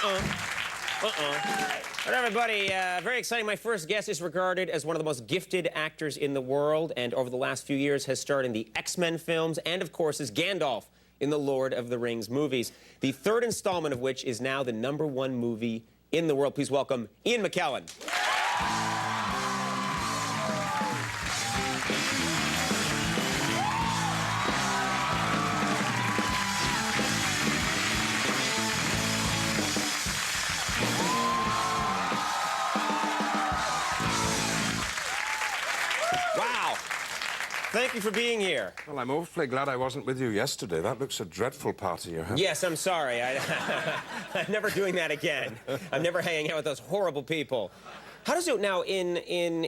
All right, everybody, very exciting. My first guest is regarded as one of the most gifted actors in the world, and over the last few years has starred in the X-Men films and, of course, is Gandalf in the Lord of the Rings movies, the third installment of which is now the #1 movie in the world. Please welcome Ian McKellan. Thank you for being here. Well, I'm awfully glad I wasn't with you yesterday. That looks a dreadful party you had. Yes, I'm sorry. I'm never doing that again. I'm never hanging out with those horrible people. How does it now in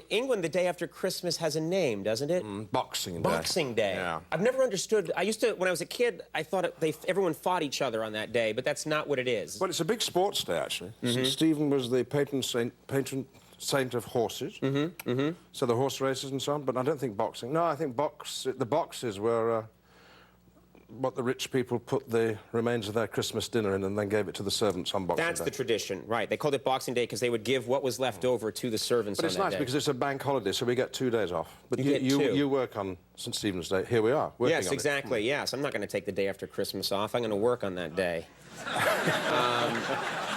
England? The day after Christmas has a name, doesn't it? Boxing Day. Boxing Day. Yeah. I've never understood. I used to, when I was a kid, I thought everyone fought each other on that day, but that's not what it is. Well, it's a big sports day actually. St. Stephen was the patron saint of horses. So the horse races and so on. But I don't think boxing. No, I think the boxes were what the rich people put the remains of their Christmas dinner in and then gave it to the servants on Boxing Day. That's the tradition, right. They called it Boxing Day because they would give what was left over to the servants on that day. But it's nice because it's a bank holiday, so we get 2 days off. But you you work on St. Stephen's Day. Here we are, working on Yes, exactly, yes. I'm not going to take the day after Christmas off. I'm going to work on that day. Well,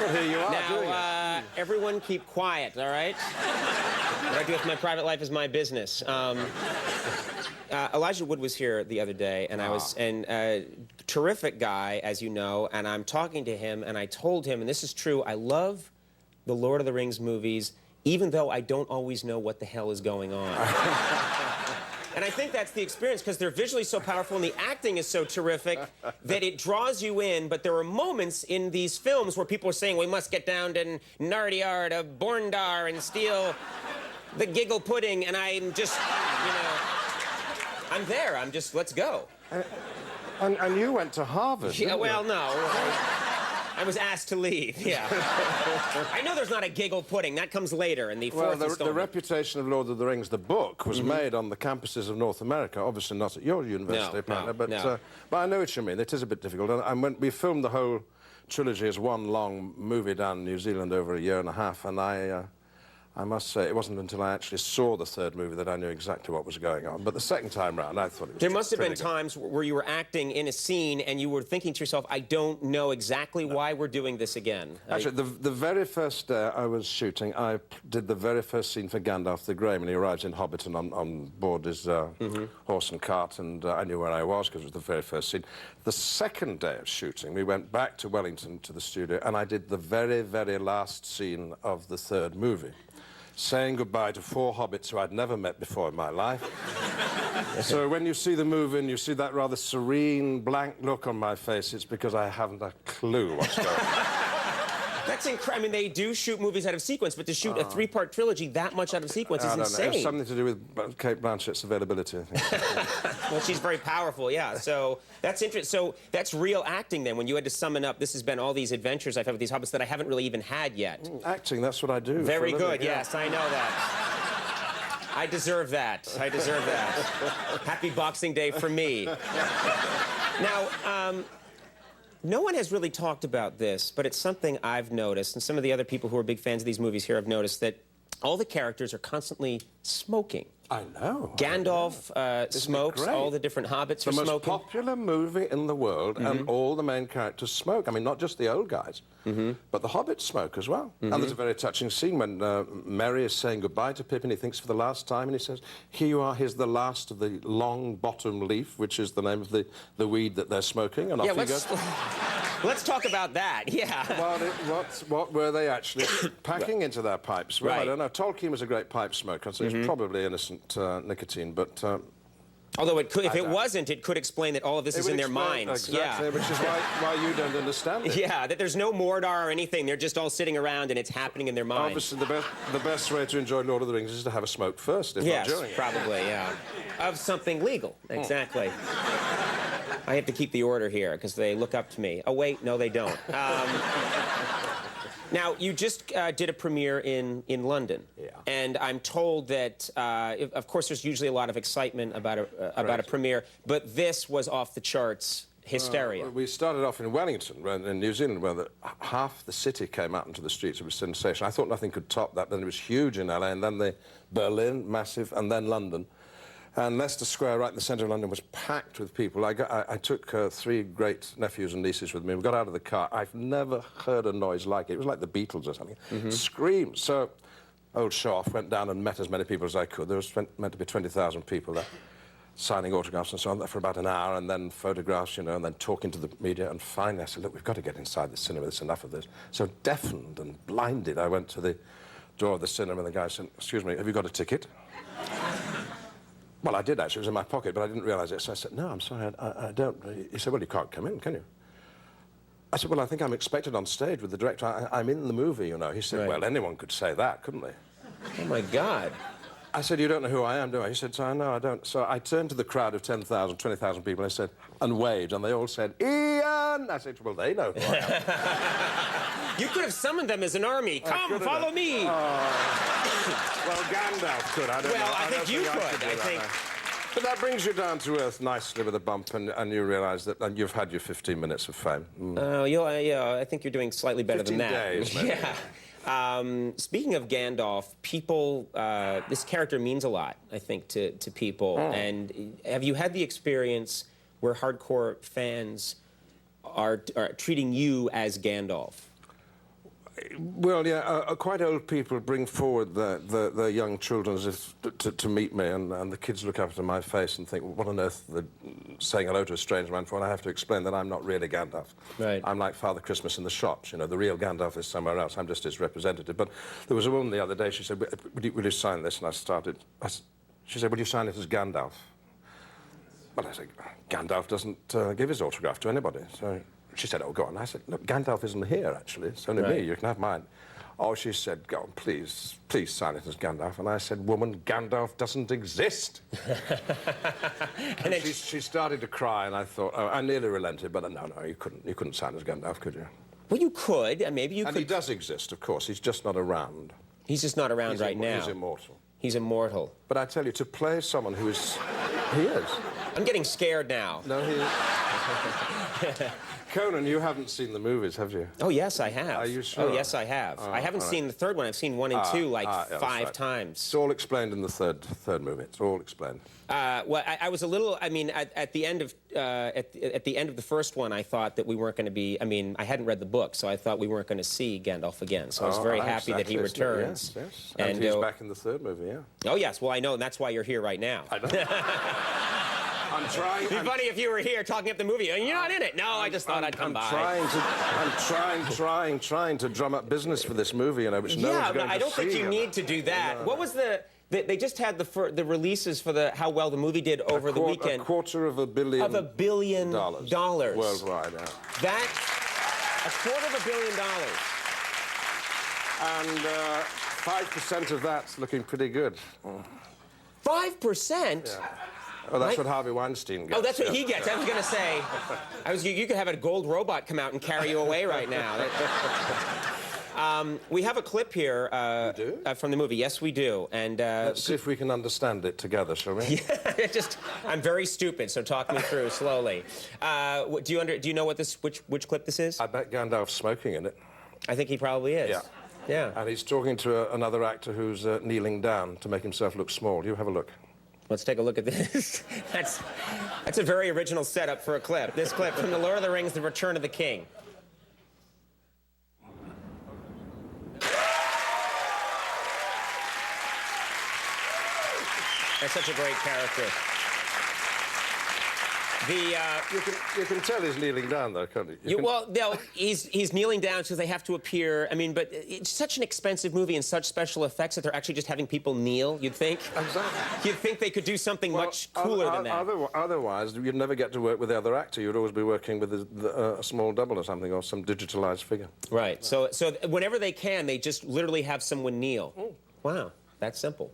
here you are doing it. Everyone keep quiet, all right? What I do with my private life is my business. Elijah Wood was here the other day, and terrific guy, as you know, and I'm talking to him, and I told him, and this is true, I love the Lord of the Rings movies, even though I don't always know what the hell is going on. And I think that's the experience, because they're visually so powerful and the acting is so terrific that it draws you in, but there are moments in these films where people are saying, we must get down to Nardiar, to Borndar, and steal the giggle pudding, and I'm just, you know, I'm there. I'm just, let's go. And you went to Harvard, Yeah, didn't well, you? no. I was asked to leave, yeah. I know there's not a giggle pudding. That comes later in the fourth installment. The reputation of Lord of the Rings, the book, was made on the campuses of North America, obviously not at your university, apparently, but I know what you mean. It is a bit difficult. And when we filmed the whole trilogy as one long movie down in New Zealand over a year and a half, and I must say, it wasn't until I actually saw the third movie that I knew exactly what was going on. But the second time round, I thought it was There must have been good. times where you were acting in a scene and you were thinking to yourself, I don't know exactly why we're doing this again. Actually, the very first day I was shooting, I did the very first scene for Gandalf the Grey when he arrives in Hobbiton on board his horse and cart, and I knew where I was because it was the very first scene. The second day of shooting, we went back to Wellington to the studio, and I did the very, very last scene of the third movie, saying goodbye to 4 hobbits who I'd never met before in my life. So when you see the movie and you see that rather serene, blank look on my face, it's because I haven't a clue what's going on. That's incredible. I mean, they do shoot movies out of sequence, but to shoot a 3-part trilogy that much out of sequence is insane. It has something to do with Kate Blanchett's availability, I think. Well, she's very powerful, yeah. So that's interesting. So that's real acting then, when you had to summon up, this has been all these adventures I've had with these hobbits that I haven't really even had yet. Acting, that's what I do. Very for a good, living, yes, I know that. I deserve that. I deserve that. Happy Boxing Day for me. Now, no one has really talked about this, but it's something I've noticed, and some of the other people who are big fans of these movies here have noticed, that all the characters are constantly smoking. I know. Gandalf smokes, all the different hobbits are smoking. The most popular movie in the world, and all the main characters smoke. I mean, not just the old guys, but the hobbits smoke as well. And there's a very touching scene when Merry is saying goodbye to Pippin, he thinks for the last time, and he says, here you are, here's the last of the long bottom leaf, which is the name of the weed that they're smoking, and off he goes. Let's talk about that, yeah. Well, what were they actually packing into their pipes? Well, I don't know. Tolkien was a great pipe smoker, so it's probably innocent nicotine, but... Although it could, if it wasn't, it could explain that all of this is in their minds. Exactly, which is why you don't understand it. Yeah, that there's no Mordor or anything. They're just all sitting around and it's happening in their minds. Obviously, the best way to enjoy Lord of the Rings is to have a smoke first, if not during it. Yes, probably, yeah. Of something legal, exactly. I have to keep the order here because they look up to me. Oh, wait, no, they don't. Now, you just did a premiere in London, and I'm told that, of course, there's usually a lot of excitement about a premiere, but this was off the charts hysteria. We started off in Wellington, in New Zealand, where half the city came out into the streets. It was sensational. I thought nothing could top that. Then it was huge in LA, and then Berlin, massive, and then London. And Leicester Square, right in the centre of London, was packed with people. I took 3 great nephews and nieces with me. We got out of the car. I've never heard a noise like it. It was like the Beatles or something. Screams. So old Shoff went down and met as many people as I could. There was meant to be 20,000 people there, signing autographs and so on, for about an hour, and then photographs, you know, and then talking to the media. And finally I said, look, we've got to get inside the cinema. There's enough of this. So deafened and blinded, I went to the door of the cinema, and the guy said, excuse me, have you got a ticket? Well, I did, actually. It was in my pocket, but I didn't realise it. So I said, no, I'm sorry, I don't. He said, well, you can't come in, can you? I said, well, I think I'm expected on stage with the director. I'm in the movie, you know. He said, well, anyone could say that, couldn't they? Oh, my God. I said, you don't know who I am, do I? He said, so, no, I don't. So I turned to the crowd of 10,000, 20,000 people, I said, and waved, and they all said, Ian! I said, well, they know who I am. You could have summoned them as an army. Come, follow me. Well, Gandalf could. I don't know. Well, I think you could. I think. But that brings you down to earth nicely with a bump, and you realise that you've had your 15 minutes of fame. Oh, yeah, I think you're doing slightly better than that. 15 days, maybe. Yeah. Speaking of Gandalf, people, this character means a lot, I think, to people. And have you had the experience where hardcore fans are treating you as Gandalf? Well, yeah, quite old people bring forward their young children as if to meet me, and the kids look up into my face and think, well, what on earth they're saying hello to a strange man for? And I have to explain that I'm not really Gandalf. Right. I'm like Father Christmas in the shops, you know, the real Gandalf is somewhere else. I'm just his representative. But there was a woman the other day, she said, will you sign this? And she said, will you sign it as Gandalf? Well, I said, Gandalf doesn't give his autograph to anybody, so... She said, oh, go on. I said, look, Gandalf isn't here, actually. It's only me. You can have mine. Oh, she said, go on, please sign it as Gandalf. And I said, woman, Gandalf doesn't exist. And she started to cry, and I thought, oh, I nearly relented, but no, you couldn't sign as Gandalf, could you? Well, you could, and maybe you could. And he does exist, of course. He's just not around. He's just not around right now. He's immortal. He's immortal. But I tell you, to play someone who is... He is. I'm getting scared now. No, he is. Conan, you haven't seen the movies, have you? Oh, yes, I have. Are you sure? Oh, yes, I have. I haven't seen the third one. I've seen 1 and 2 like 5 times. It's all explained in the third movie. It's all explained. Well, I was a little. I mean, at the end of at the end of the first one, I thought that we weren't going to be. I mean, I hadn't read the book, so I thought we weren't going to see Gandalf again. So I was very happy that he returns. Yes. And he's back in the third movie. Yeah. Oh yes. Well, I know, and that's why you're here right now. I know. I'm trying. It'd be funny if you were here talking up the movie and you're not in it. No, I just thought I'd come by. I'm trying to drum up business for this movie, you know, which no one's going to see. Yeah, I don't think you need to do that. No. What was they just had the releases for how well the movie did over the weekend. $250 million. Of $1 billion. Worldwide, yeah. That, $250 million. And 5% of that's looking pretty good. 5%? Yeah. Oh, that's what Harvey Weinstein gets. Oh, that's what he gets. I was going to say, you could have a gold robot come out and carry you away right now. We have a clip here from the movie. Yes, we do. And let's see if we can understand it together, shall we? Yeah, I'm very stupid, so talk me through slowly. Do you know what which clip this is? I bet Gandalf's smoking in it. I think he probably is. Yeah. Yeah. And he's talking to another actor who's kneeling down to make himself look small. You have a look. Let's take a look at this. That's a very original setup for a clip. This clip from The Lord of the Rings, The Return of the King. That's such a great character. You can tell he's kneeling down, though, can't you? Well, no, he's kneeling down because they have to appear. I mean, but it's such an expensive movie and such special effects that they're actually just having people kneel, you'd think. Exactly. You'd think they could do something much cooler than that. Otherwise, you'd never get to work with the other actor. You'd always be working with a small double or something, or some digitalized figure. Right. So whenever they can, they just literally have someone kneel. Oh. Wow. That's simple.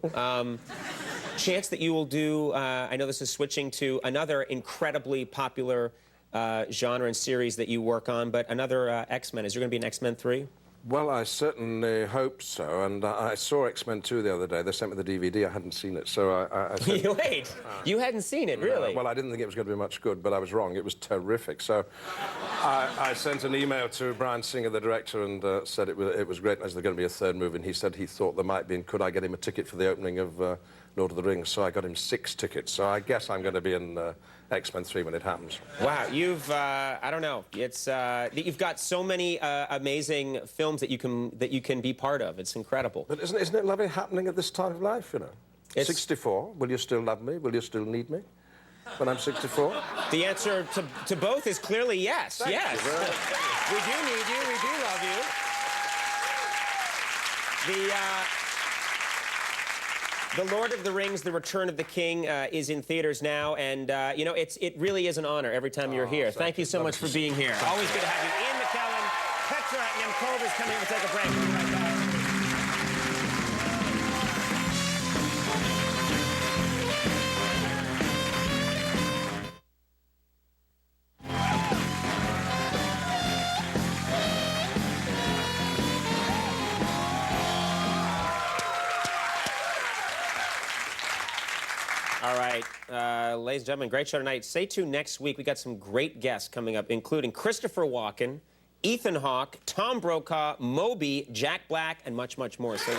Chance that you will do, I know this is switching to another incredibly popular genre and series that you work on, but another X-Men. Is there going to be an X-Men 3? Well, I certainly hope so, and I saw X-Men 2 the other day. They sent me the DVD. I hadn't seen it, so I said... Wait, you hadn't seen it, really? Well, I didn't think it was going to be much good, but I was wrong. It was terrific. So I sent an email to Bryan Singer, the director, and said it was great as there's going to be a third movie, and he said he thought there might be, and could I get him a ticket for the opening of Lord of the Rings? So I got him 6 tickets. So I guess I'm going to be in X-Men 3 when it happens. Wow, you've, I don't know, it's, you've got so many amazing films that you can be part of. It's incredible. But isn't it lovely happening at this time of life, you know? It's 64, will you still love me? Will you still need me when I'm 64? The answer to both is clearly yes. Thank yes. you. We do need you. We do love you. The Lord of the Rings, The Return of the King is in theaters now, and, you know, it really is an honor every time you're here. Thank you so much for being here. Always good to have you. Ian McKellan, Petra Nemkova is coming. We'll take a break. We'll be right back. All right, ladies and gentlemen, great show tonight. Stay tuned next week. We got some great guests coming up, including Christopher Walken, Ethan Hawke, Tom Brokaw, Moby, Jack Black, and much, much more. So